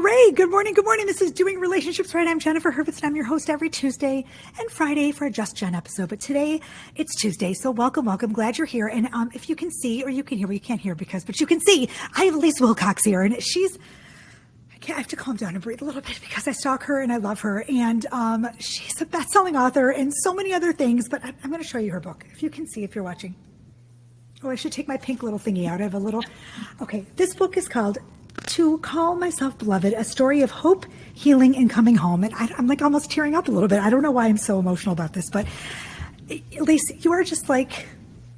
Hooray. Good morning. Good morning. This is Doing Relationships Right. I'm Jennifer Hurwitz, and I'm your host every Tuesday and Friday for a Just Jen episode. But today it's Tuesday, so welcome. Glad you're here. And if you can see, or you can hear, well, you can't hear but you can see, I have Leisse Wilcox here, and I have to calm down and breathe a little bit because I stalk her and I love her. And she's a best-selling author and so many other things, but I'm going to show you her book. If you can see, if you're watching. Oh, I should take my pink little thingy out. I have a little, okay. This book is called To Call Myself Beloved, a story of hope, healing, and coming home. And I'm like almost tearing up a little bit. I don't know why I'm so emotional about this, but Leisse, you are just like,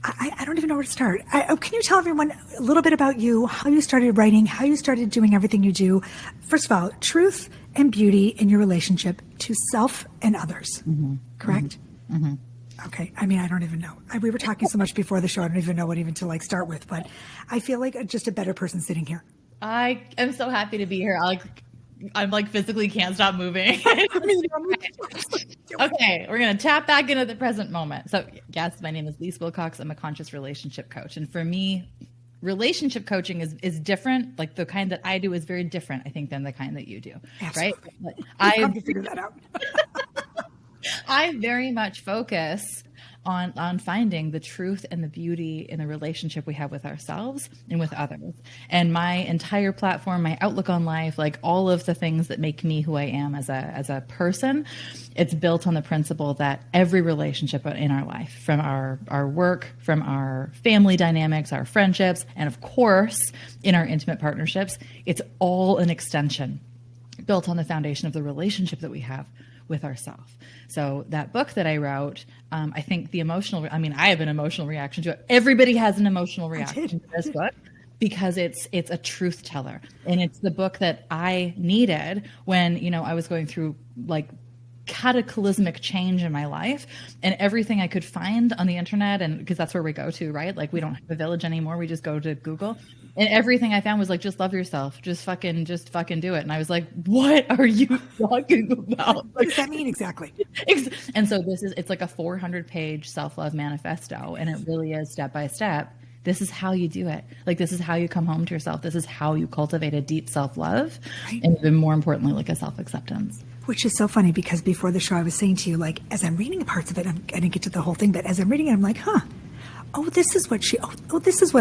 I don't even know where to start. Can you tell everyone a little bit about you, how you started writing, how you started doing everything you do? First of all, truth and beauty in your relationship to self and others, correct? Mm-hmm. Okay. I mean, I don't even know. We were talking so much before the show. I don't even know what even to like start with, but I feel like just a better person sitting here. I am so happy to be here. I'm like physically can't stop moving. Okay, we're going to tap back into the present moment. So yes, my name is Leisse Wilcox. I'm a conscious relationship coach. And for me, relationship coaching is different. Like the kind that I do is very different, I think, than the kind that you do. Absolutely. Right? I have to figure that out. I very much focus on finding the truth and the beauty in the relationship we have with ourselves and with others. And my entire platform, my outlook on life, like all of the things that make me who I am as a person, it's built on the principle that every relationship in our life, from our work, from our family dynamics, our friendships, and of course, in our intimate partnerships, it's all an extension built on the foundation of the relationship that we have with ourselves. So that book that I wrote, I think I have an emotional reaction to it. Everybody has an emotional reaction to this book because it's a truth teller. And it's the book that I needed when, I was going through like cataclysmic change in my life, and everything I could find on the internet, and because that's where we go to, right? Like we don't have a village anymore. We just go to Google. And everything I found was like, just love yourself. Just fucking do it. And I was like, what are you talking about? What does that mean exactly? And so it's like a 400-page self-love manifesto. And it really is step by step. This is how you do it. Like, this is how you come home to yourself. This is how you cultivate a deep self-love. Right. And even more importantly, like a self-acceptance. Which is so funny because before the show, I was saying to you, like, as I'm reading parts of it, I didn't get to the whole thing, but as I'm reading it, I'm like, this is what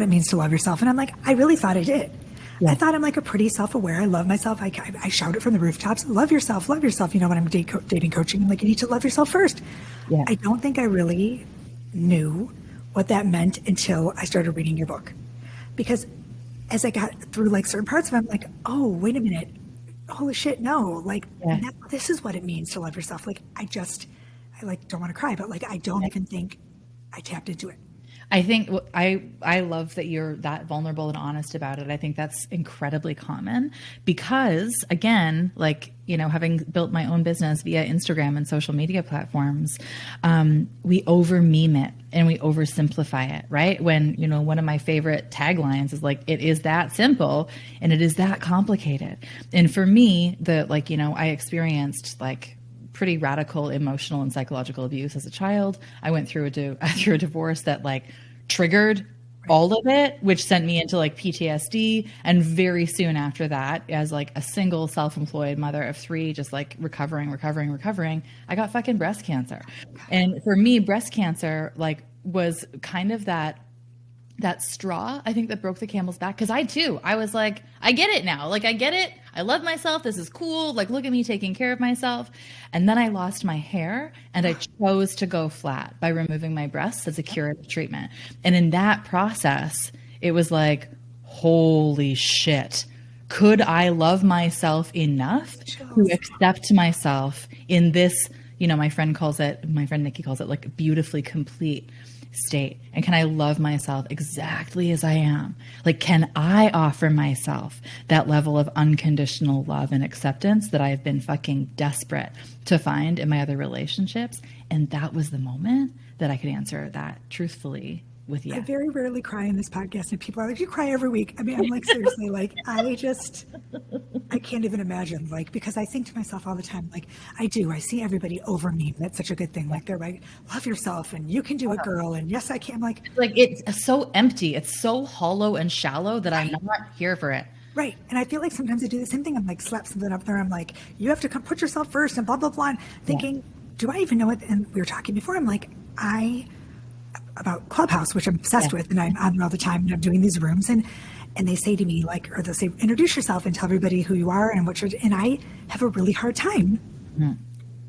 it means to love yourself. And I'm like, I really thought I did. Yeah. I thought I'm like a pretty self-aware. I love myself. I shout it from the rooftops. Love yourself. When I'm dating coaching, I'm like, you need to love yourself first. Yeah. I don't think I really knew what that meant until I started reading your book. Because as I got through like certain parts of it, I'm like, oh, wait a minute. Holy shit, no. Like, this is what it means to love yourself. Like, I like don't want to cry, but like, I don't even think I tapped into it. I think I love that you're that vulnerable and honest about it. I think that's incredibly common because, again, like, having built my own business via Instagram and social media platforms, we over meme it and we oversimplify it, right? When, one of my favorite taglines is like, it is that simple and it is that complicated. And for me, I experienced like pretty radical emotional and psychological abuse as a child. I went through a divorce that like triggered all of it, which sent me into like PTSD. And very soon after that, as like a single self-employed mother of 3, just like recovering, I got fucking breast cancer. And for me, breast cancer like was kind of that straw, I think, that broke the camel's back. Cause I was like, I get it now. Like, I get it. I love myself. This is cool. Like, look at me taking care of myself. And then I lost my hair and I chose to go flat by removing my breasts as a curative treatment. And in that process, it was like, holy shit. Could I love myself enough to accept myself in this, my friend Nikki calls it like beautifully complete state? And can I love myself exactly as I am? Like, can I offer myself that level of unconditional love and acceptance that I have been fucking desperate to find in my other relationships? And that was the moment that I could answer that truthfully with yes. I very rarely cry in this podcast, and people are like, you cry every week. I mean, I'm like, seriously, like, I can't even imagine, like, because I think to myself all the time, like, I see everybody over me. That's such a good thing. Like, they're like, love yourself and you can do it, girl. And yes, I can. I'm like, it's so empty. It's so hollow and shallow that I'm not here for it. Right. And I feel like sometimes I do the same thing. I'm like, slap something up there. I'm like, you have to come put yourself first and blah, blah, blah. And thinking, do I even know it? And we were talking before. I'm like, about Clubhouse, which I'm obsessed with. And I'm on there all the time and I'm doing these rooms. And they say to me, like, or they'll say, introduce yourself and tell everybody who you are and what you're, and I have a really hard time.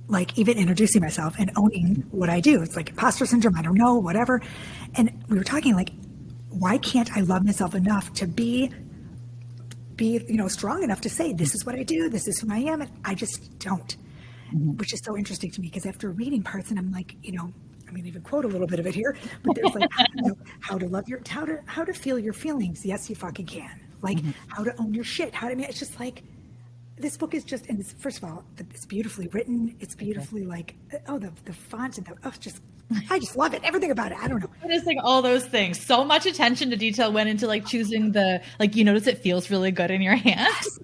Like even introducing myself and owning what I do. It's like imposter syndrome. I don't know, whatever. And we were talking like, why can't I love myself enough to be strong enough to say, this is what I do, this is who I am. And I just don't, which is so interesting to me because after reading parts and I'm like, I'm going to even quote a little bit of it here, but there's like, how to love how to feel your feelings. Yes, you fucking can. Like how to own your shit. it's just like, this book is just, and it's, first of all, it's beautifully written. It's beautifully like, the font and I just love it. Everything about it. I don't know. I just like all those things. So much attention to detail went into like choosing you notice it feels really good in your hands.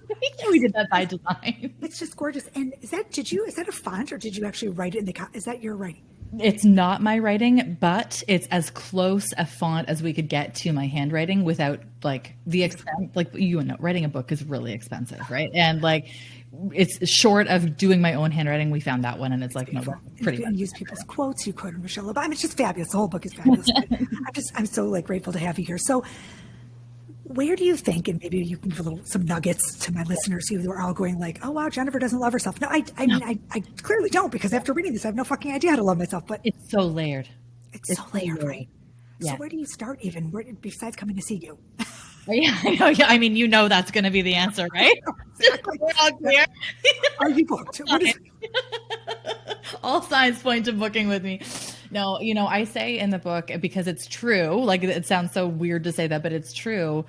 We did that by design. It's just gorgeous. And is that a font or did you actually write it is that your writing? It's not my writing, but it's as close a font as we could get to my handwriting without like the expense. Like, writing a book is really expensive, right? And like, it's short of doing my own handwriting. We found that one, and it's like, no, pretty much. You use people's quotes. You quoted Michelle Obama. It's just fabulous. The whole book is fabulous. I'm so like grateful to have you here. So, where do you think, and maybe you can give some nuggets to my listeners who are all going like, oh wow, Jennifer doesn't love herself. No, I mean, I clearly don't, because after reading this, I have no fucking idea how to love myself, but it's so layered. It's so layered, right? Yeah. So where do you start even, besides coming to see you? Yeah, I know. Yeah, I mean, that's going to be the answer, right? Exactly. We're all clear. Are you booked? All signs point to booking with me. No, I say in the book, because it's true, like it sounds so weird to say that, but it's true.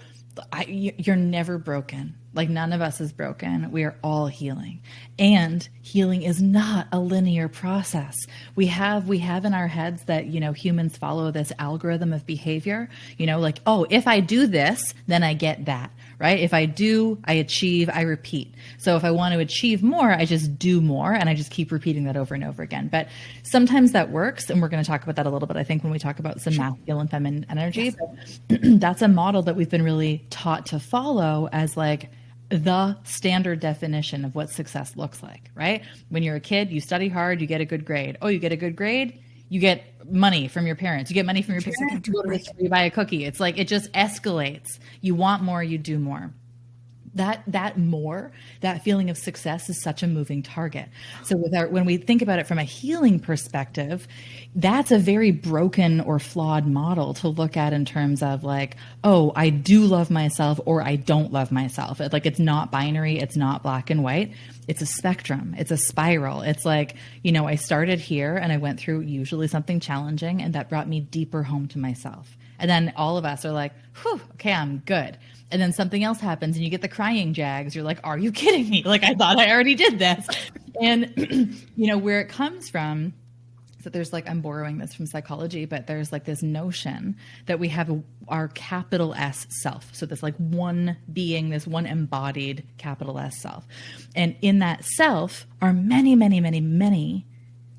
You're never broken. Like none of us is broken. We are all healing, and healing is not a linear process. We have in our heads that, humans follow this algorithm of behavior, like, oh, if I do this, then I get that, right? If I do, I achieve, I repeat. So if I want to achieve more, I just do more, and I just keep repeating that over and over again. But sometimes that works. And we're going to talk about that a little bit, I think, when we talk about some masculine and feminine energy. But that's a model that we've been really taught to follow as like the standard definition of what success looks like, right? When you're a kid, you study hard, you get a good grade. Oh, you get a good grade, you get money from your parents. You get money from your parents, you go to the store, you buy a cookie. It's like, it just escalates. You want more, you do more. That feeling of success is such a moving target. So when we think about it from a healing perspective, that's a very broken or flawed model to look at in terms of like, oh, I do love myself or I don't love myself. It's not binary. It's not black and white. It's a spectrum. It's a spiral. It's like, I started here and I went through usually something challenging, and that brought me deeper home to myself. And then all of us are like, whew, okay, I'm good. And then something else happens and you get the crying jags. You're like, are you kidding me? Like, I thought I already did this. And, where it comes from, so there's like, I'm borrowing this from psychology, but there's like this notion that we have our capital S self. So this like one being, this one embodied capital S self. And in that self are many, many, many, many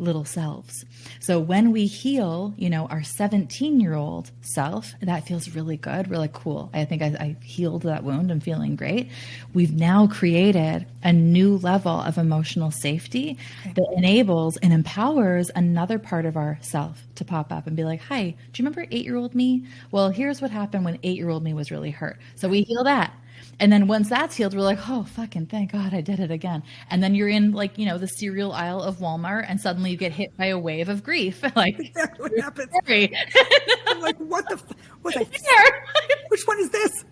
little selves. So when we heal, our 17-year-old self, that feels really good. We're like, cool. I think I healed that wound. I'm feeling great. We've now created a new level of emotional safety that enables and empowers another part of our self to pop up and be like, hi, do you remember 8-year-old me? Well, here's what happened when 8-year-old me was really hurt. So we heal that. And then once that's healed, we're like, oh, fucking thank God I did it again. And then you're in like, the cereal aisle of Walmart, and suddenly you get hit by a wave of grief. Like, exactly what happens. I'm like, what the was I? Which one is this?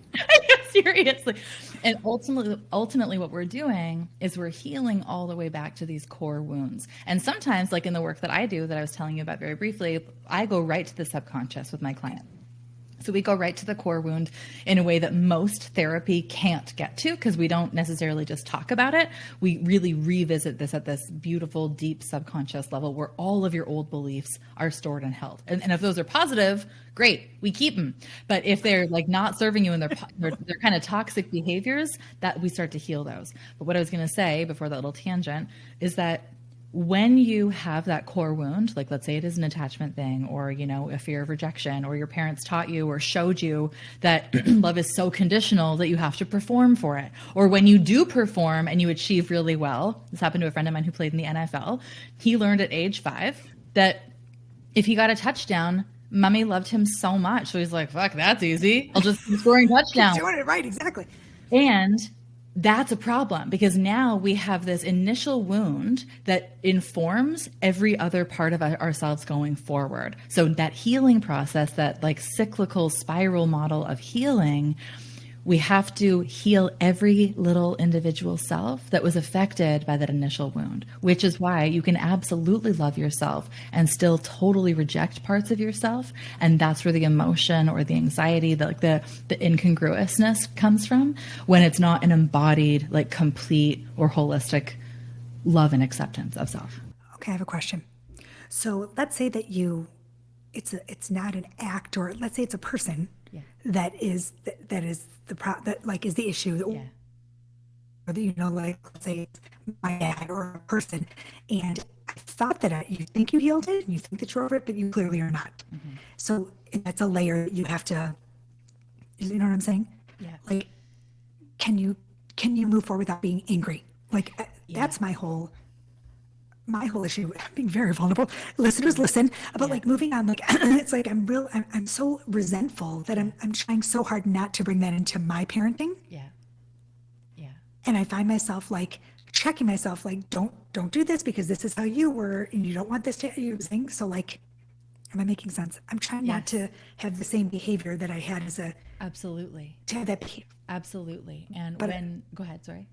Seriously. And ultimately what we're doing is we're healing all the way back to these core wounds. And sometimes, like in the work that I do that I was telling you about very briefly, I go right to the subconscious with my client. So we go right to the core wound in a way that most therapy can't get to, because we don't necessarily just talk about it. We really revisit this at this beautiful, deep subconscious level where all of your old beliefs are stored and held. And if those are positive, great, we keep them. But if they're like not serving you and they're kind of toxic behaviors, that we start to heal those. But what I was going to say before that little tangent is that when you have that core wound, like let's say it is an attachment thing, or, you know, a fear of rejection, or your parents taught you or showed you that love is so conditional that you have to perform for it. Or when you do perform and you achieve really well, this happened to a friend of mine who played in the NFL. He learned at age 5 that if he got a touchdown, mommy loved him so much. So he's like, fuck, that's easy. I'll just keep scoring touchdowns. Doing it right, exactly. And that's a problem because now we have this initial wound that informs every other part of ourselves going forward. So that healing process, that like cyclical spiral model of healing, we have to heal every little individual self that was affected by that initial wound, which is why you can absolutely love yourself and still totally reject parts of yourself. And that's where the emotion or the anxiety, the incongruousness comes from when it's not an embodied, like complete or holistic love and acceptance of self. Okay, I have a question. So let's say that it's not an act, or let's say it's a person that is the issue, Yeah. or the, you know, like let's say it's my dad or a person, and I thought that you think you healed it and you think that you're over it, but you clearly are not. So that's a layer that you have to, you know what I'm saying? Yeah. Like, can you move forward without being angry? Like that's my whole issue. I'm being very vulnerable. Listeners, listen. But like moving on, like it's like I'm so resentful that I'm trying so hard not to bring that into my parenting. Yeah. Yeah. And I find myself like checking myself, like don't do this because this is how you were, and you don't want this to using. So like, am I making sense? I'm trying not to have the same behavior that I had as a Absolutely. to have that behavior. Absolutely. And But go ahead, sorry.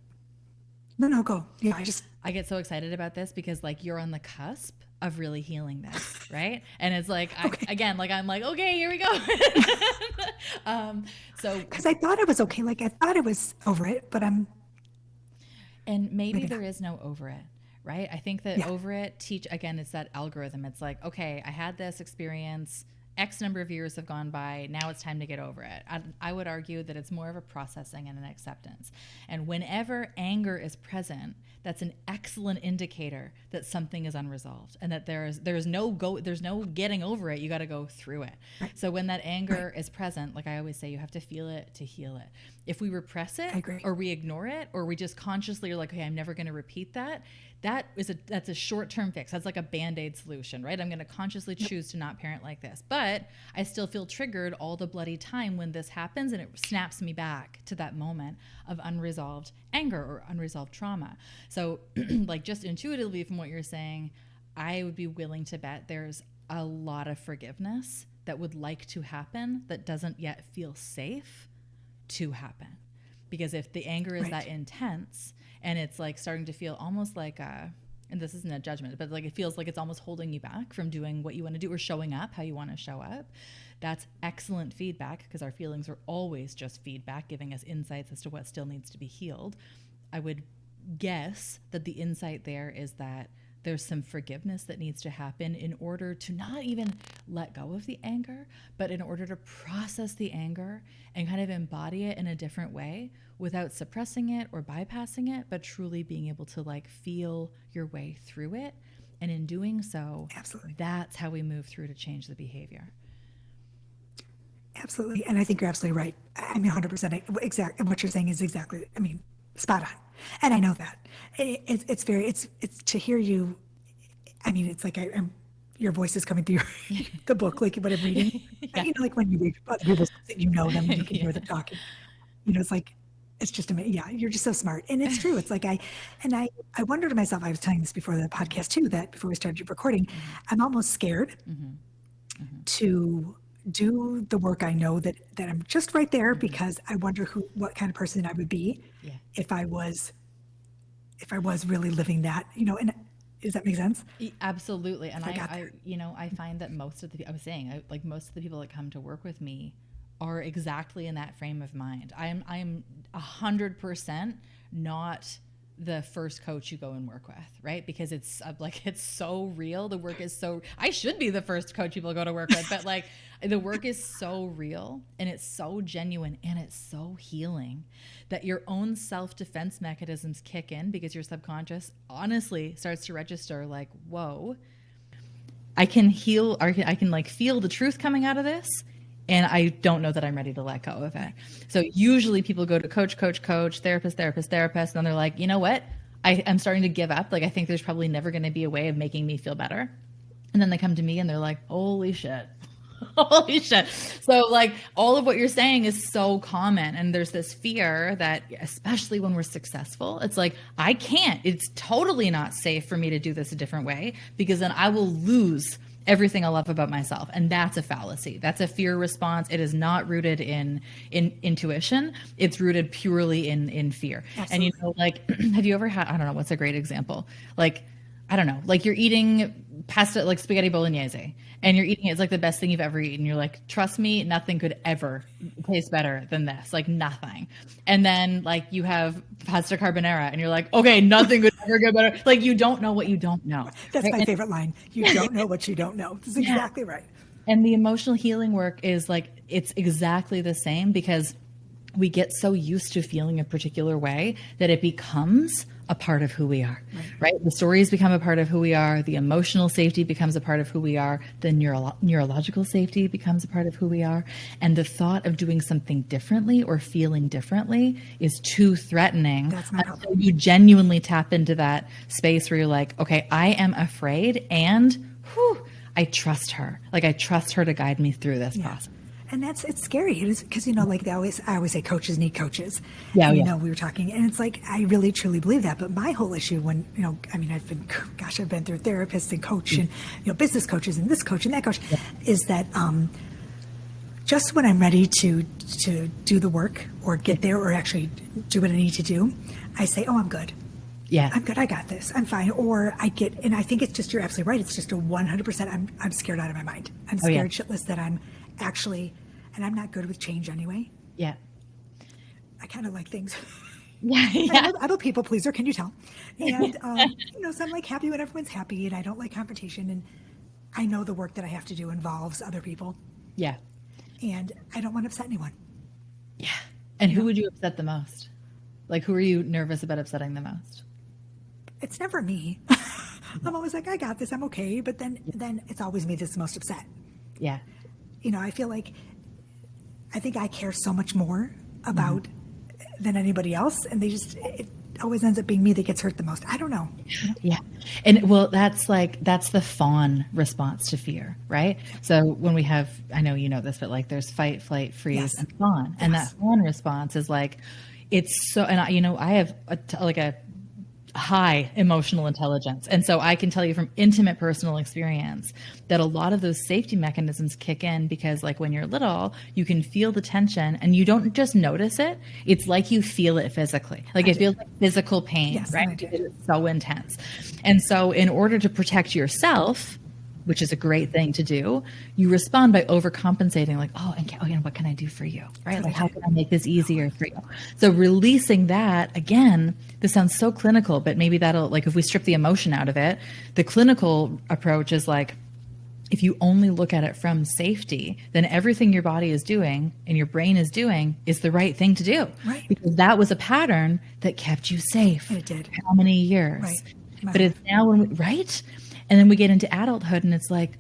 No, go. Yeah, I get so excited about this because like you're on the cusp of really healing this, right? And it's like, I'm like, okay, here we go. So because I thought it was okay. Like I thought it was over it, but and maybe there is no over it, right? I think that over it again, it's that algorithm. It's like, okay, I had this experience, X number of years have gone by. Now it's time to get over it. I would argue that it's more of a processing and an acceptance. And whenever anger is present, that's an excellent indicator that something is unresolved and that there's no getting over it. You got to go through it. Right. So when that anger is present, like I always say, you have to feel it to heal it. If we repress it or we ignore it or we just consciously are like, okay, I'm never going to repeat that. That's a short-term fix. That's like a Band-Aid solution, right? I'm going to consciously choose to not parent like this, but I still feel triggered all the bloody time when this happens, and it snaps me back to that moment of unresolved anger or unresolved trauma. So like just intuitively from what you're saying, I would be willing to bet there's a lot of forgiveness that would like to happen that doesn't yet feel safe to happen. Because if the anger is that intense and it's like starting to feel almost like and this isn't a judgment, but like it feels like it's almost holding you back from doing what you want to do or showing up how you want to show up, that's excellent feedback, because our feelings are always just feedback, giving us insights as to what still needs to be healed. I would guess that the insight there is that there's some forgiveness that needs to happen in order to not even let go of the anger, but in order to process the anger and kind of embody it in a different way without suppressing it or bypassing it, but truly being able to like feel your way through it. And in doing so, that's how we move through to change the behavior. Absolutely. And I think you're absolutely right. I mean, 100%. Exactly. What you're saying is exactly, I mean, spot on. And I know that it's to hear you. I mean, it's like your voice is coming through the book, like what I'm reading. You know, like when you read other people's books and you know them and you can hear them talking. You know, it's like, it's just amazing. Yeah, you're just so smart. And it's true. It's like I wonder to myself, I was telling this before the podcast too, that before we started recording, I'm almost scared to do the work. I know that I'm just right there because I wonder what kind of person I would be if I was really living that, you know. And does that make sense? Absolutely. And I find that most of the people that come to work with me are exactly in that frame of mind. I'm 100% not the first coach you go and work with, right? Because it's like, it's so real. The work is so, I should be the first coach people go to work with, but like the work is so real and it's so genuine and it's so healing that your own self-defense mechanisms kick in because your subconscious honestly starts to register like, whoa, I can heal, or I can like feel the truth coming out of this. And I don't know that I'm ready to let go of it. So usually people go to coach, therapist, and then they're like, you know what? I'm starting to give up. Like, I think there's probably never going to be a way of making me feel better. And then they come to me and they're like, holy shit. Holy shit. So like all of what you're saying is so common. And there's this fear that, especially when we're successful, it's like, I can't, it's totally not safe for me to do this a different way because then I will lose everything I love about myself. And that's a fallacy. That's a fear response. It is not rooted in intuition. It's rooted purely in fear. Absolutely. And you know, like, have you ever had, I don't know, what's a great example? Like, I don't know, like you're eating pasta, like spaghetti bolognese, and you're eating it. It's like the best thing you've ever eaten. You're like, trust me, nothing could ever taste better than this. Like nothing. And then like you have pasta carbonara and you're like, okay, nothing could ever get better. Like you don't know what you don't know. That's my favorite line. You don't know what you don't know. That's exactly right. And the emotional healing work is like, it's exactly the same because we get so used to feeling a particular way that it becomes a part of who we are, right? The stories become a part of who we are. The emotional safety becomes a part of who we are. The neurological safety becomes a part of who we are. And the thought of doing something differently or feeling differently is too threatening. That's not helpful. You genuinely tap into that space where you're like, okay, I am afraid and I trust her. Like I trust her to guide me through this process. And it's scary. It is because, you know, like I always say coaches need coaches. Yeah. And, you know, we were talking and it's like, I really truly believe that. But my whole issue when, you know, I mean, I've been through therapists and coach and, you know, business coaches and this coach and that coach is that just when I'm ready to do the work or get there or actually do what I need to do, I say, oh, I'm good. Yeah. I'm good. I got this. I'm fine. Or I get, and I think it's just, you're absolutely right. It's just a 100%. I'm scared out of my mind. I'm scared shitless that I'm actually, and I'm not good with change anyway. Yeah. I kind of like things. Yeah. I'm a people pleaser. Can you tell? And, you know, so I'm like happy when everyone's happy and I don't like confrontation. And I know the work that I have to do involves other people. Yeah. And I don't want to upset anyone. Yeah. And who would you upset the most? Like, who are you nervous about upsetting the most? It's never me. I'm always like, I got this. I'm okay. But then it's always me that's the most upset. Yeah. You know, I feel like, I think I care so much more about than anybody else. And it always ends up being me that gets hurt the most. I don't know. Yeah. And well, that's the Fawn response to fear, right? So when we have, I know you know this, but like there's fight, flight, freeze, and fawn. And that fawn response is like, it's so, and I have a high emotional intelligence. And so I can tell you from intimate personal experience that a lot of those safety mechanisms kick in because like when you're little, you can feel the tension and you don't just notice it. It's like you feel it physically. Like it feels like physical pain, right? Because it's so intense. And so in order to protect yourself, which is a great thing to do, you respond by overcompensating like, what can I do for you? Right? Like, how can I make this easier for you? So releasing that, again, this sounds so clinical, but maybe that'll, like, if we strip the emotion out of it, the clinical approach is like, if you only look at it from safety, then everything your body is doing and your brain is doing is the right thing to do. Right. Because that was a pattern that kept you safe. It did. How many years? Right. But it's now right? And then we get into adulthood and it's like,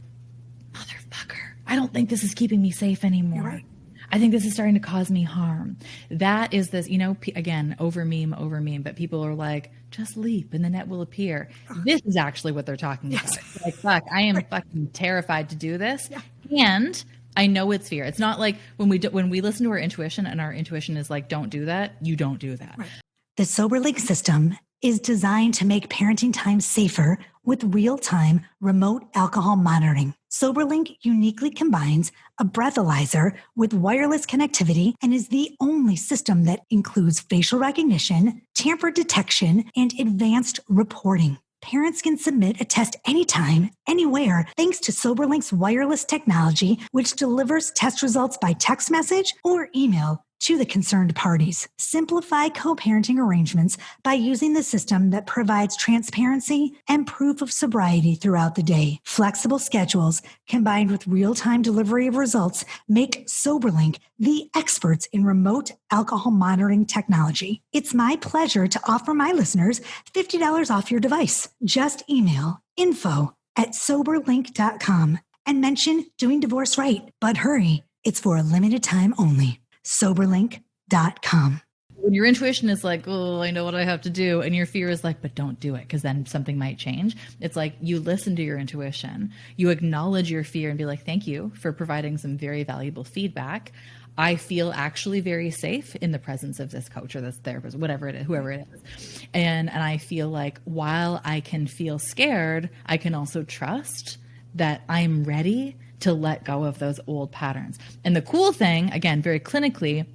motherfucker, I don't think this is keeping me safe anymore. You're right. I think this is starting to cause me harm. That is this, again, over meme, but people are like, just leap and the net will appear. This is actually what they're talking about. Like, fuck, I am fucking terrified to do this. Yeah. And I know it's fear. It's not like when we listen to our intuition and our intuition is like, don't do that. You don't do that. Right. The Soberlink system is designed to make parenting time safer with real-time remote alcohol monitoring. Soberlink uniquely combines a breathalyzer with wireless connectivity and is the only system that includes facial recognition, tamper detection, and advanced reporting. Parents can submit a test anytime, anywhere, thanks to Soberlink's wireless technology, which delivers test results by text message or email to the concerned parties. Simplify co-parenting arrangements by using the system that provides transparency and proof of sobriety throughout the day. Flexible schedules combined with real-time delivery of results make Soberlink the experts in remote alcohol monitoring technology. It's my pleasure to offer my listeners $50 off your device. Just email info@soberlink.com and mention Doing Divorce Right. But hurry, it's for a limited time only. Soberlink.com. When your intuition is like, oh, I know what I have to do, and your fear is like, but don't do it because then something might change. It's like you listen to your intuition, you acknowledge your fear and be like, thank you for providing some very valuable feedback. I feel actually very safe in the presence of this coach or this therapist, whatever it is, whoever it is. And I feel like while I can feel scared, I can also trust that I'm ready to let go of those old patterns. And the cool thing, again, very clinically,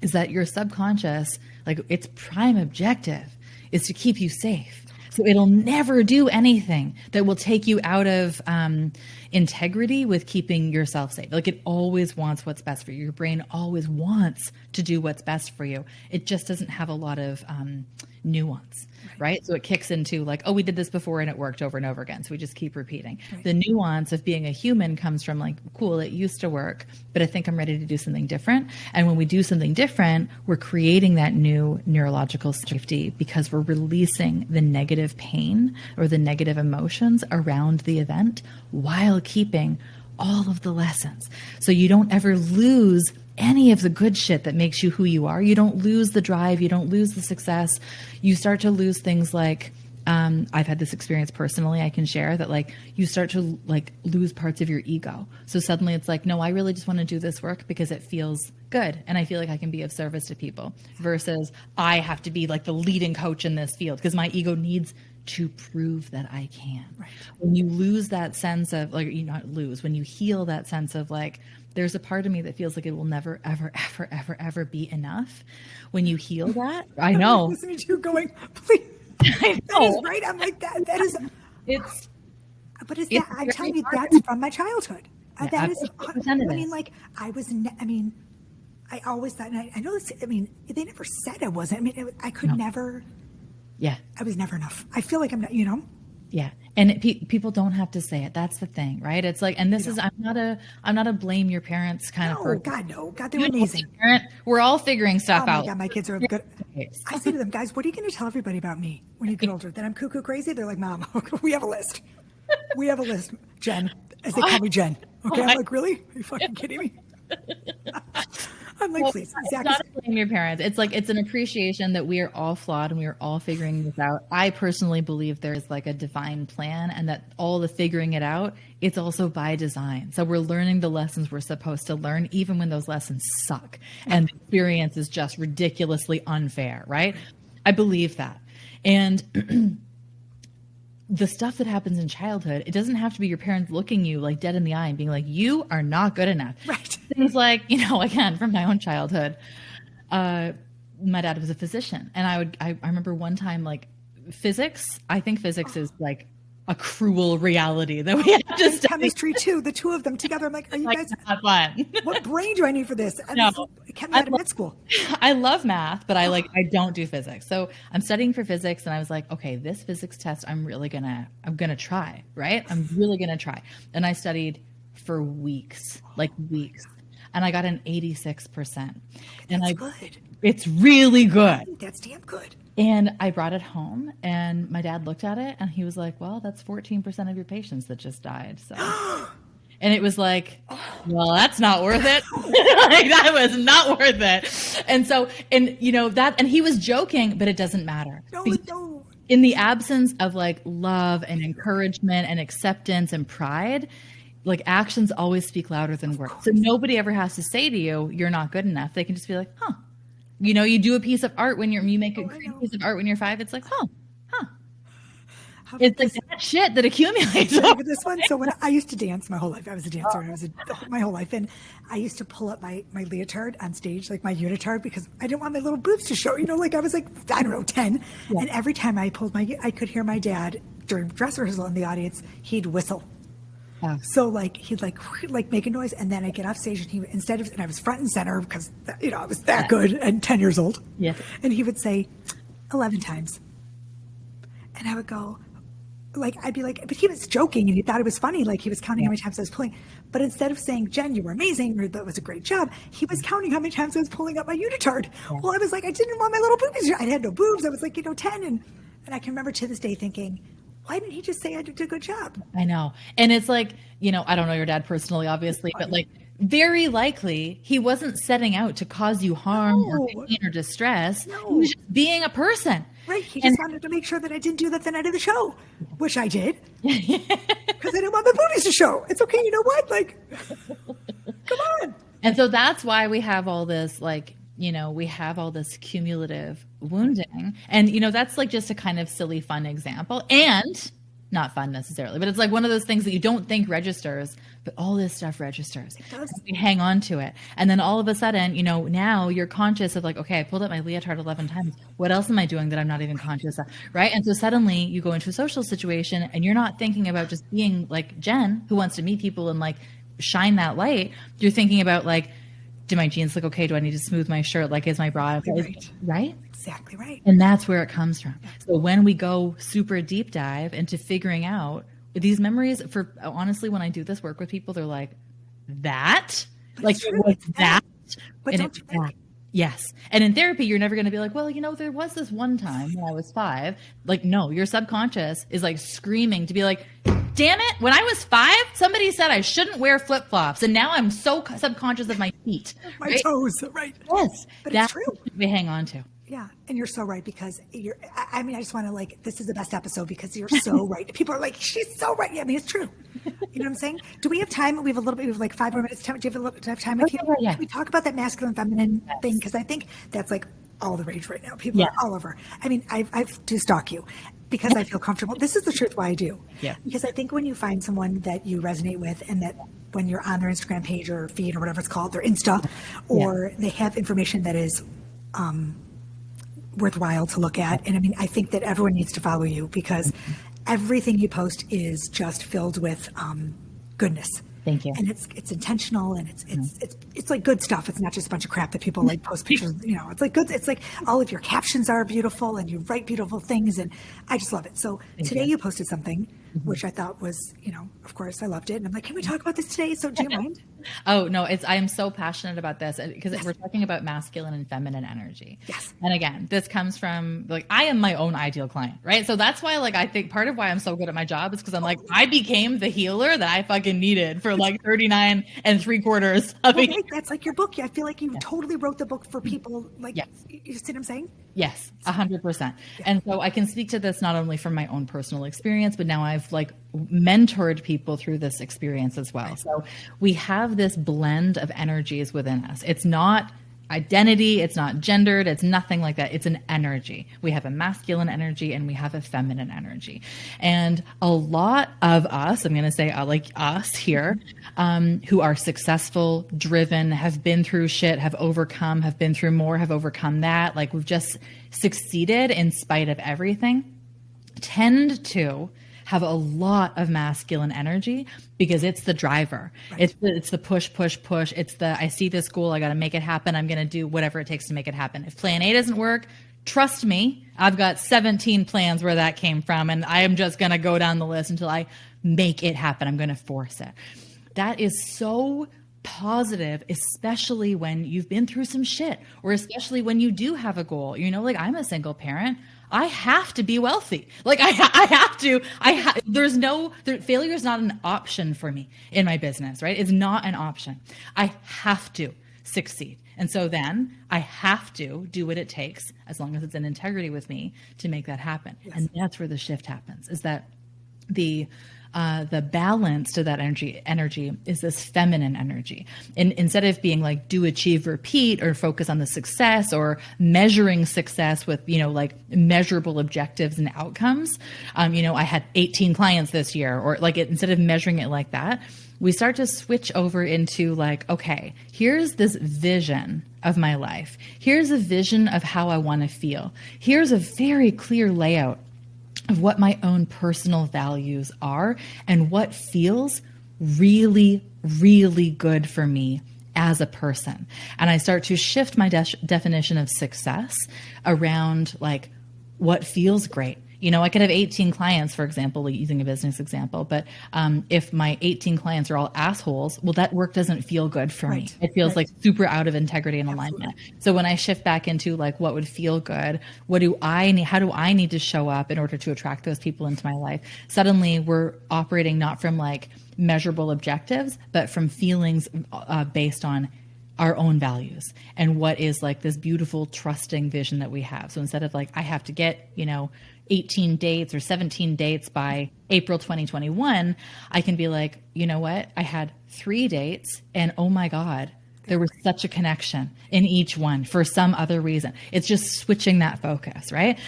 is that your subconscious, like its prime objective is to keep you safe. So it'll never do anything that will take you out of integrity with keeping yourself safe. Like it always wants what's best for you. Your brain always wants to do what's best for you. It just doesn't have a lot of nuance, right? So it kicks into like, oh, we did this before and it worked over and over again. So we just keep repeating. Right. The nuance of being a human comes from like, cool, it used to work, but I think I'm ready to do something different. And when we do something different, we're creating that new neurological safety because we're releasing the negative pain or the negative emotions around the event while keeping all of the lessons. So you don't ever lose any of the good shit that makes you who you are. You don't lose the drive. You don't lose the success. You start to lose things like, I've had this experience personally. I can share that like you start to like lose parts of your ego. So suddenly it's like, no, I really just want to do this work because it feels good. And I feel like I can be of service to people versus I have to be like the leading coach in this field because my ego needs to prove that I can. Right. When you lose that sense of like, you not lose, when you heal that sense of like, there's a part of me that feels like it will never, ever, ever, ever, ever be enough. When you heal that, I know. I'm listening to you going, please. I know. That is right. I'm like that. That is. It's. But is that? I'm telling you, that's from my childhood. Yeah, that is. I mean, like I was. I always thought. And I know this. I mean, they never said I wasn't. I mean, I could never. Yeah. I was never enough. I feel like I'm not. You know. Yeah. And people don't have to say it. That's the thing, right? It's like, and this is, I'm not a blame your parents kind of person. God, no. God, they were amazing. We're all figuring stuff out. Yeah, my kids are good. I say to them, guys, what are you going to tell everybody about me when you get older? That I'm cuckoo crazy? They're like, Mom, we have a list. We have a list, Jen, as they call me Jen. Okay. I'm like, really? Are you fucking kidding me? I'm like, please. Exactly. It's not to blame your parents. It's like, it's an appreciation that we are all flawed and we are all figuring this out. I personally believe there is like a divine plan and that all the figuring it out, it's also by design. So we're learning the lessons we're supposed to learn, even when those lessons suck and the experience is just ridiculously unfair, right? I believe that. And the stuff that happens in childhood, it doesn't have to be your parents looking you like dead in the eye and being like, you are not good enough. Right. Things like, again, from my own childhood, my dad was a physician. And I remember one time, like physics, I think physics is like a cruel reality that we have to study. Chemistry too, the two of them together. I'm like, are you guys, not fun. What brain do I need for this? And No. it kept me out of med school. I love math, but I don't do physics. So I'm studying for physics and I was like, okay, this physics test, I'm gonna try, right? I'm really gonna try. And I studied for weeks. And I got an 86%. And good. It's really good. That's damn good. And I brought it home and my dad looked at it and he was like, well, that's 14% of your patients that just died. So, and it was like, well, that's not worth it. Like, that was not worth it. And so, and he was joking, but it doesn't matter. No. In the absence of like love and encouragement and acceptance and pride, like actions always speak louder than words. So nobody ever has to say to you, you're not good enough. They can just be like, huh. You do a piece of art you make a great piece of art when you're 5. It's like, huh. It's like that shit that accumulates. This one. So when I used to dance my whole life, I was a dancer. And my whole life, and I used to pull up my leotard on stage, like my unitard, because I didn't want my little boobs to show. Like I was like, I don't know, 10, and every time I pulled I could hear my dad during dress rehearsal in the audience. He'd whistle. Oh. So like he'd like make a noise, and then I get off stage, and he and I was front and center because I was that good and 10 years old. Yeah. And he would say 11 times, and I would go. Like, I'd be like, but he was joking and he thought it was funny. Like, he was counting how many times I was pulling. But instead of saying, Jen, you were amazing, or that was a great job, he was counting how many times I was pulling up my unitard. Yeah. Well, I was like, I didn't want my little boobies. I had no boobs. I was like, 10. And I can remember to this day thinking, why didn't he just say I did a good job? I know. And it's like, I don't know your dad personally, obviously, but like, very likely he wasn't setting out to cause you harm or pain or distress. No. He was just being a person. Right. He just wanted to make sure that I didn't do that the night of the show, which I did. Because I didn't want my booties to show. It's okay. You know what? Like, come on. And so that's why we have all this, we have all this cumulative wounding. And, that's like just a kind of silly, fun example. And not fun necessarily, but it's like one of those things that you don't think registers, but all this stuff registers. It does. We hang on to it. And then all of a sudden, now you're conscious of like, okay, I pulled up my leotard 11 times. What else am I doing that I'm not even conscious of? Right. And so suddenly you go into a social situation and you're not thinking about just being like Jen, who wants to meet people and like shine that light. You're thinking about like, do my jeans look okay? Do I need to smooth my shirt? Like, is my bra right? Exactly right. And that's where it comes from. So when we go super deep dive into figuring out these memories, for honestly, when I do this work with people, they're like, that? Like, what's that? But and don't you think? Yes. And in therapy, you're never going to be like, well, there was this one time when I was 5. Like, no, your subconscious is like screaming to be like, damn it, when I was 5, somebody said I shouldn't wear flip-flops. And now I'm so subconscious of my feet. My toes, right. Yes. But it's true. We hang on to. Yeah. And you're so right, because I just want to this is the best episode because you're so right. People are like, she's so right. Yeah, I mean, it's true. You know what I'm saying? Do we have time? We have like 5 more minutes. Do you have time with you? Yeah. Can we talk about that masculine, feminine thing? Because I think that's like all the rage right now. People are all over. I mean, I've to stalk you because I feel comfortable. This is the truth why I do. Yeah. Because I think when you find someone that you resonate with, and that when you're on their Instagram page or feed or whatever it's called, their Insta, or they have information that is worthwhile to look at. And I mean, I think that everyone needs to follow you because everything you post is just filled with goodness. Thank you. And it's intentional, and it's like good stuff. It's not just a bunch of crap that people like post pictures. It's like good. It's like all of your captions are beautiful, and you write beautiful things, and I just love it. So today you posted something which I thought was, of course I loved it, and I'm like, can we talk about this today? So do you mind? Oh no, I am so passionate about this because we're talking about masculine and feminine energy. Yes. And again, this comes from like, I am my own ideal client, right? So that's why I think part of why I'm so good at my job is because I'm like, I became the healer that I fucking needed for like 39 3/4 of a year. That's like your book. I feel like you totally wrote the book for people. Like, yes. You see what I'm saying? Yes, 100%. Yeah. And so I can speak to this not only from my own personal experience, but now I've mentored people through this experience as well. Right. So we have this blend of energies within us. It's not identity, it's not gendered, it's nothing like that. It's an energy. We have a masculine energy and we have a feminine energy. And a lot of us, I'm going to say like us here, who are successful, driven, have been through shit, have overcome, have been through more, have overcome that. Like, we've just succeeded in spite of everything, tend to have a lot of masculine energy because it's the driver. Right. It's the push, push, push. It's the, I see this goal, I got to make it happen. I'm going to do whatever it takes to make it happen. If plan A doesn't work, trust me, I've got 17 plans where that came from, and I am just going to go down the list until I make it happen. I'm going to force it. That is so positive, especially when you've been through some shit, or especially when you do have a goal. Like, I'm a single parent. I have to be wealthy. Like, I have to, failure is not an option for me in my business, right? It's not an option. I have to succeed. And so then I have to do what it takes, as long as it's in integrity with me, to make that happen. Yes. And that's where the shift happens, is that the balance to that energy is this feminine energy. And instead of being like do, achieve, repeat, or focus on the success or measuring success with, like measurable objectives and outcomes. I had 18 clients this year, or instead of measuring it like that, we start to switch over into like, okay, here's this vision of my life. Here's a vision of how I want to feel. Here's a very clear layout of what my own personal values are and what feels really, really good for me as a person. And I start to shift my definition of success around like what feels great. You know, I could have 18 clients, for example, like using a business example, but if my 18 clients are all assholes, well, that work doesn't feel good for me. It feels like super out of integrity and alignment. So when I shift back into like what would feel good, what do I need, how do I need to show up in order to attract those people into my life? Suddenly we're operating not from like measurable objectives, but from feelings based on our own values and what is like this beautiful, trusting vision that we have. So instead of like, I have to get, 18 dates or 17 dates by April 2021, I can be like, you know what? I had 3 dates and oh my God, there was such a connection in each one for some other reason. It's just switching that focus, right?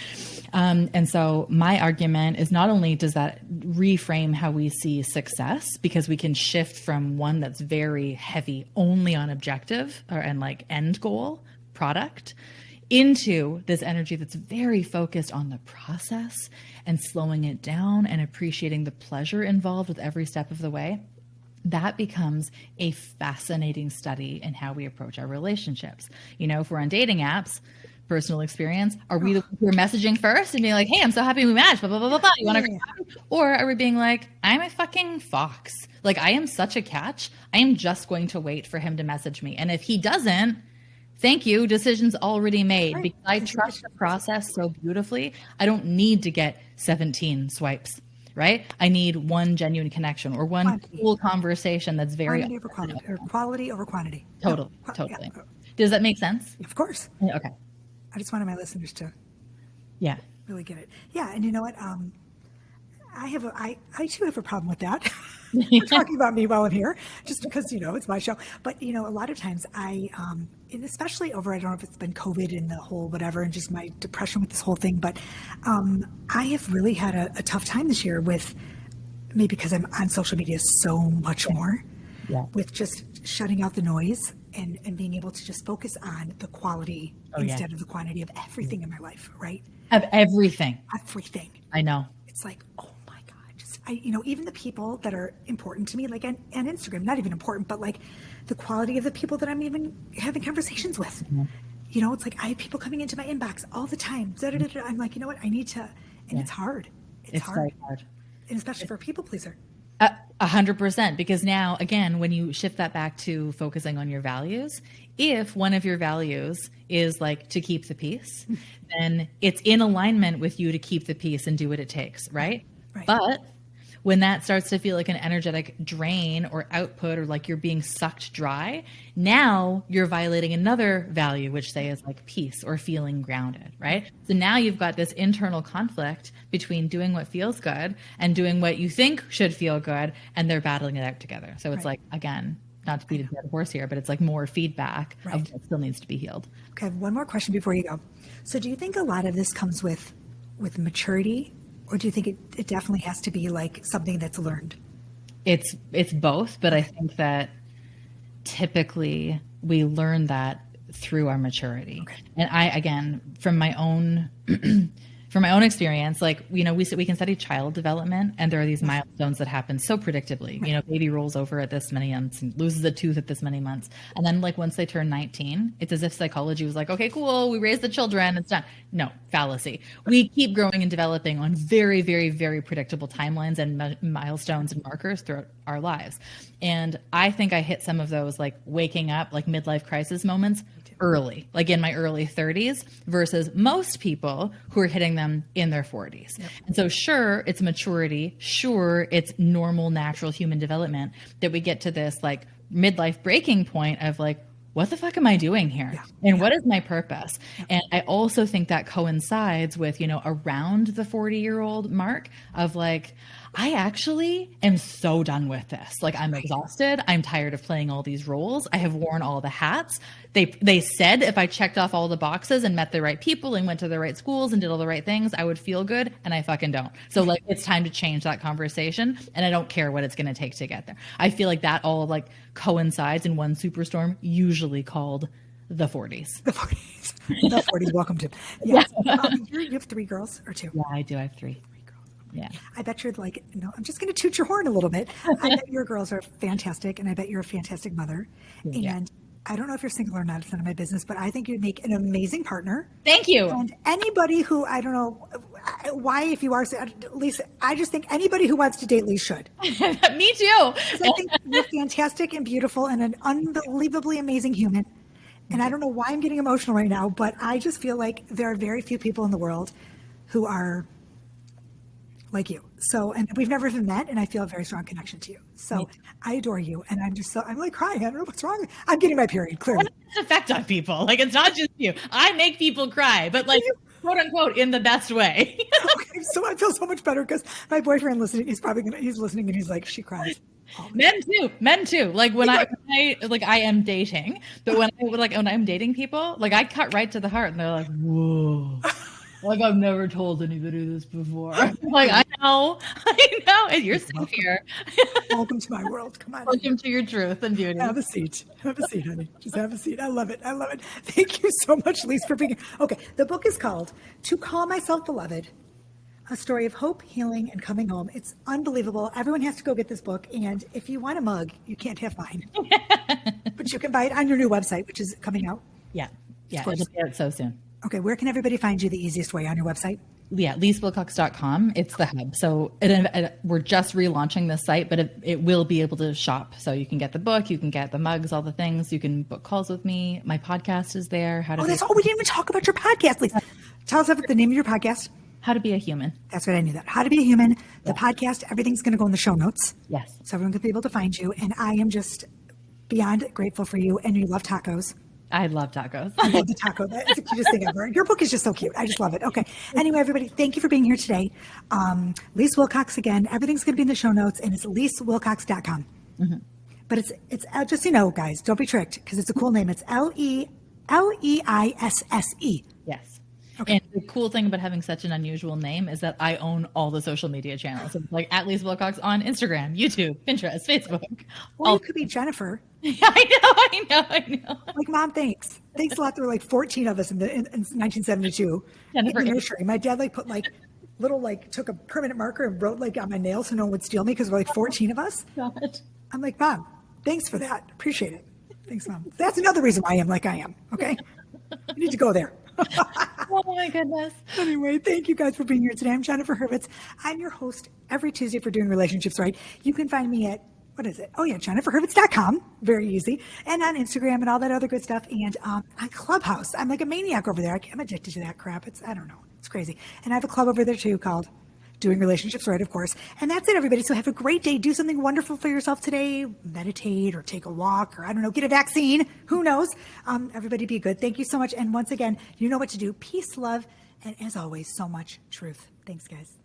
And so my argument is not only does that reframe how we see success, because we can shift from one that's very heavy only on objective and like end goal product into this energy that's very focused on the process and slowing it down and appreciating the pleasure involved with every step of the way. That becomes a fascinating study in how we approach our relationships. If we're on dating apps, personal experience, are we the ones who are messaging first and being like, hey, I'm so happy we matched, blah, blah, blah, blah, blah. You want to go? Or are we being like, I'm a fucking fox. Like, I am such a catch. I am just going to wait for him to message me. And if he doesn't, thank you, decision's already made. Because I trust the process so beautifully. I don't need to get 17 swipes. Right? I need one genuine connection or one cool conversation that's very quantity over quality, or quality over quantity. Totally. Yeah. Does that make sense? Of course. Okay. I just wanted my listeners to really get it. Yeah, and you know what? I too have a problem with that. We're talking about me while I'm here, just because it's my show. But a lot of times and especially over, I don't know if it's been COVID and the whole whatever, and just my depression with this whole thing. But I have really had a tough time this year with, maybe because I'm on social media so much more, with just shutting out the noise and being able to just focus on the quality instead of the quantity of everything in my life, right? Of everything. Everything. I know. It's like, oh my God, even the people that are important to me, like on Instagram, not even important, but like the quality of the people that I'm even having conversations with. Mm-hmm. It's like I have people coming into my inbox all the time. I'm like, you know what? I need to, and it's hard. It's hard. Very hard. And especially for a people pleaser. 100%. Because now, again, when you shift that back to focusing on your values, if one of your values is like to keep the peace, then it's in alignment with you to keep the peace and do what it takes, right? But when that starts to feel like an energetic drain or output, or like you're being sucked dry, now you're violating another value, which say is like peace or feeling grounded, right? So now you've got this internal conflict between doing what feels good and doing what you think should feel good, and they're battling it out together. So it's like, again, not to beat a dead horse here, but it's like more feedback of what still needs to be healed. Okay, I have one more question before you go. So do you think a lot of this comes with maturity? Or do you think it definitely has to be like something that's learned? It's both, but I think that typically we learn that through our maturity. Okay. And I, again, from my own experience, like, we can study child development, and there are these milestones that happen so predictably. Baby rolls over at this many months and loses a tooth at this many months. And then like once they turn 19, it's as if psychology was like, okay, cool, we raised the children, it's done. No, fallacy. We keep growing and developing on very, very, very predictable timelines and milestones and markers throughout our lives. And I think I hit some of those like waking up, like midlife crisis moments early, like in my early 30s, versus most people who are hitting them in their 40s. Yep. And so sure, it's maturity. Sure, it's normal, natural human development that we get to this like midlife breaking point of like, what the fuck am I doing here? Yeah. And what is my purpose? Yeah. And I also think that coincides with, around the 40-year-old mark of like, I actually am so done with this. Like, I'm exhausted. I'm tired of playing all these roles. I have worn all the hats. They said if I checked off all the boxes and met the right people and went to the right schools and did all the right things, I would feel good, and I fucking don't. So like, it's time to change that conversation, and I don't care what it's going to take to get there. I feel like that all like coincides in one superstorm, usually called the 40s. The 40s. The 40s. Welcome to. Yeah. You have 3 girls or 2? Yeah, I do. I have 3. Yeah. I bet you're like, no, I'm just going to toot your horn a little bit. I bet your girls are fantastic, and I bet you're a fantastic mother. Yeah. And I don't know if you're single or not, it's none of my business, but I think you'd make an amazing partner. Thank you. And anybody who, I don't know why, if you are, Leisse, I just think anybody who wants to date Leisse should. Me too. I think you're fantastic and beautiful and an unbelievably amazing human. And I don't know why I'm getting emotional right now, but I just feel like there are very few people in the world who are like you. So, and we've never even met, and I feel a very strong connection to you. So I adore you. And I'm like crying. I don't know what's wrong. I'm getting my period, clearly. What does this effect on people? Like, it's not just you. I make people cry, but like, quote unquote, in the best way. Okay, so I feel so much better because my boyfriend listening, he's listening and he's like, she cries. Men too. Like when I am dating, but when I'm dating people, like I cut right to the heart and they're like, whoa. Like I've never told anybody this before. Like I know, and you're safe here. Welcome to my world. Come on. Welcome to your truth and beauty. Have a seat, honey. Just have a seat. I love it. Thank you so much, Leisse, for being here. Okay, the book is called "To Call Myself Beloved: A Story of Hope, Healing, and Coming Home." It's unbelievable. Everyone has to go get this book, and if you want a mug, you can't have mine, but you can buy it on your new website, which is coming out. Yeah, it'll be out so soon. Okay, where can everybody find you the easiest way on your website? Yeah, leissewilcox.com. It's the hub. So we're just relaunching this site, but it will be able to shop. So you can get the book, you can get the mugs, all the things. You can book calls with me. My podcast is there. We didn't even talk about your podcast, Leisse. Tell us the name of your podcast. How to Be a Human. That's what I knew that. How to Be a Human. The podcast, everything's going to go in the show notes. Yes. So everyone can be able to find you. And I am just beyond grateful for you. And you love tacos. I love tacos. I love the taco. That's the cutest thing ever. Your book is just so cute. I just love it. Okay. Anyway, everybody, thank you for being here today. Leisse Wilcox again. Everything's going to be in the show notes, and it's leissewilcox.com. Mm-hmm. But it's just, guys, don't be tricked because it's a cool name. It's Leisse. Yes. Okay. And the cool thing about having such an unusual name is that I own all the social media channels. It's like at Leisse Wilcox on Instagram, YouTube, Pinterest, Facebook. Or you could be Jennifer. Yeah, I know. Like, Mom, thanks. Thanks a lot. There were like 14 of us in 1972 Jennifer. in the nursery. My dad put took a permanent marker and wrote on my nails so no one would steal me because there were 14 of us. God. I'm like, Mom, thanks for that. Appreciate it. Thanks, Mom. That's another reason why I am like I am. Okay. You need to go there. Oh my goodness. Anyway, thank you guys for being here today. I'm Jennifer Hurwitz. I'm your host every Tuesday for Doing Relationships Right. You can find me at, JenniferHurwitz.com. Very easy. And on Instagram and all that other good stuff. And on Clubhouse. I'm like a maniac over there. I'm addicted to that crap. I don't know. It's crazy. And I have a club over there too called Doing Relationships Right, of course. And that's it, everybody. So have a great day. Do something wonderful for yourself today. Meditate or take a walk or, get a vaccine. Who knows? Everybody be good. Thank you so much. And once again, you know what to do. Peace, love, and as always, so much truth. Thanks, guys.